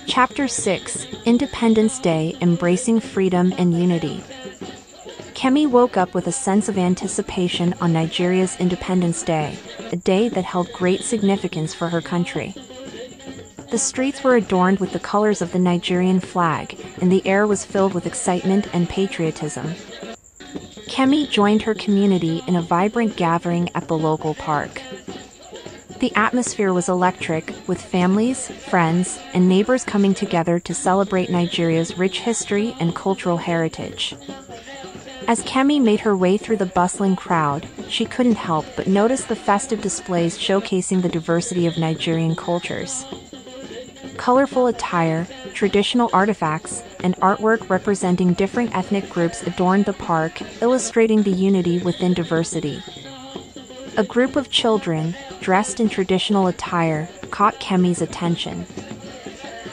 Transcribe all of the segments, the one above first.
Chapter 6: Independence Day, Embracing Freedom and Unity. Kemi woke up with a sense of anticipation on Nigeria's Independence Day, a day that held great significance for her country. The streets were adorned with the colors of the Nigerian flag, and the air was filled with excitement and patriotism. Kemi joined her community in a vibrant gathering at the local park. The atmosphere was electric, with families, friends, and neighbors coming together to celebrate Nigeria's rich history and cultural heritage. As Kemi made her way through the bustling crowd, she couldn't help but notice the festive displays showcasing the diversity of Nigerian cultures. Colorful attire, traditional artifacts, and artwork representing different ethnic groups adorned the park, illustrating the unity within diversity. A group of children, dressed in traditional attire, caught Kemi's attention.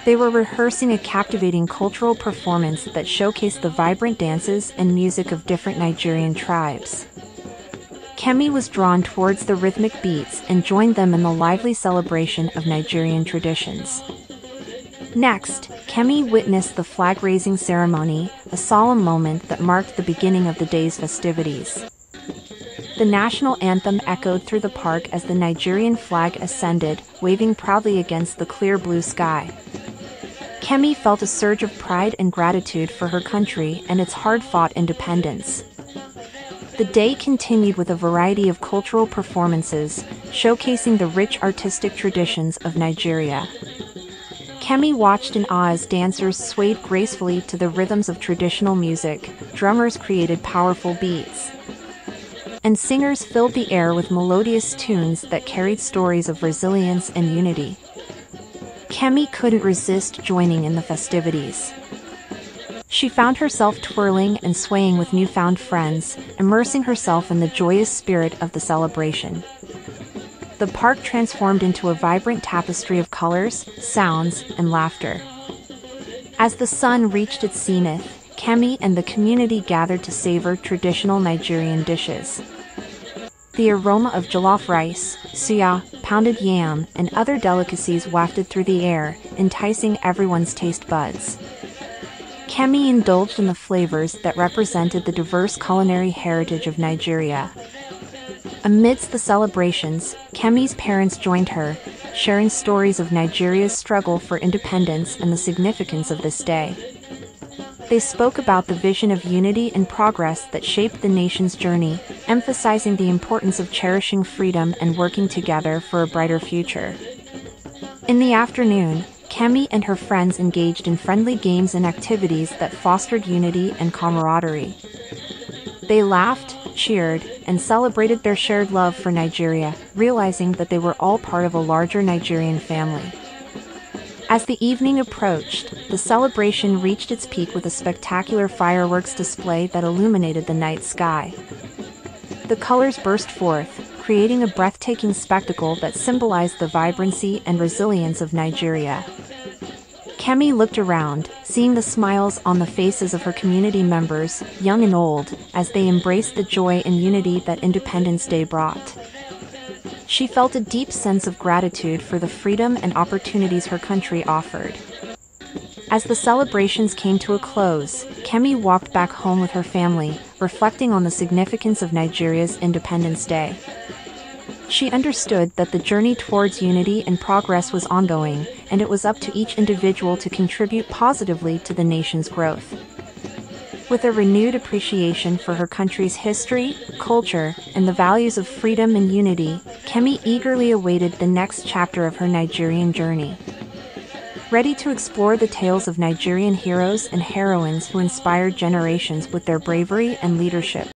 They were rehearsing a captivating cultural performance that showcased the vibrant dances and music of different Nigerian tribes. Kemi was drawn towards the rhythmic beats and joined them in the lively celebration of Nigerian traditions. Next, Kemi witnessed the flag-raising ceremony, a solemn moment that marked the beginning of the day's festivities. The national anthem echoed through the park as the Nigerian flag ascended, waving proudly against the clear blue sky. Kemi felt a surge of pride and gratitude for her country and its hard-fought independence. The day continued with a variety of cultural performances, showcasing the rich artistic traditions of Nigeria. Kemi watched in awe as dancers swayed gracefully to the rhythms of traditional music, drummers created powerful beats, and singers filled the air with melodious tunes that carried stories of resilience and unity. Kemi couldn't resist joining in the festivities. She found herself twirling and swaying with newfound friends, immersing herself in the joyous spirit of the celebration. The park transformed into a vibrant tapestry of colors, sounds, and laughter. As the sun reached its zenith, Kemi and the community gathered to savor traditional Nigerian dishes. The aroma of jollof rice, suya, pounded yam, and other delicacies wafted through the air, enticing everyone's taste buds. Kemi indulged in the flavors that represented the diverse culinary heritage of Nigeria. Amidst the celebrations, Kemi's parents joined her, sharing stories of Nigeria's struggle for independence and the significance of this day. They spoke about the vision of unity and progress that shaped the nation's journey, emphasizing the importance of cherishing freedom and working together for a brighter future. In the afternoon, Kemi and her friends engaged in friendly games and activities that fostered unity and camaraderie. They laughed, cheered, and celebrated their shared love for Nigeria, realizing that they were all part of a larger Nigerian family. As the evening approached, the celebration reached its peak with a spectacular fireworks display that illuminated the night sky. The colors burst forth, creating a breathtaking spectacle that symbolized the vibrancy and resilience of Nigeria. Kemi looked around, seeing the smiles on the faces of her community members, young and old, as they embraced the joy and unity that Independence Day brought. She felt a deep sense of gratitude for the freedom and opportunities her country offered. As the celebrations came to a close, Kemi walked back home with her family, reflecting on the significance of Nigeria's Independence Day. She understood that the journey towards unity and progress was ongoing, and it was up to each individual to contribute positively to the nation's growth. With a renewed appreciation for her country's history, culture, and the values of freedom and unity, Kemi eagerly awaited the next chapter of her Nigerian journey. Ready to explore the tales of Nigerian heroes and heroines who inspired generations with their bravery and leadership.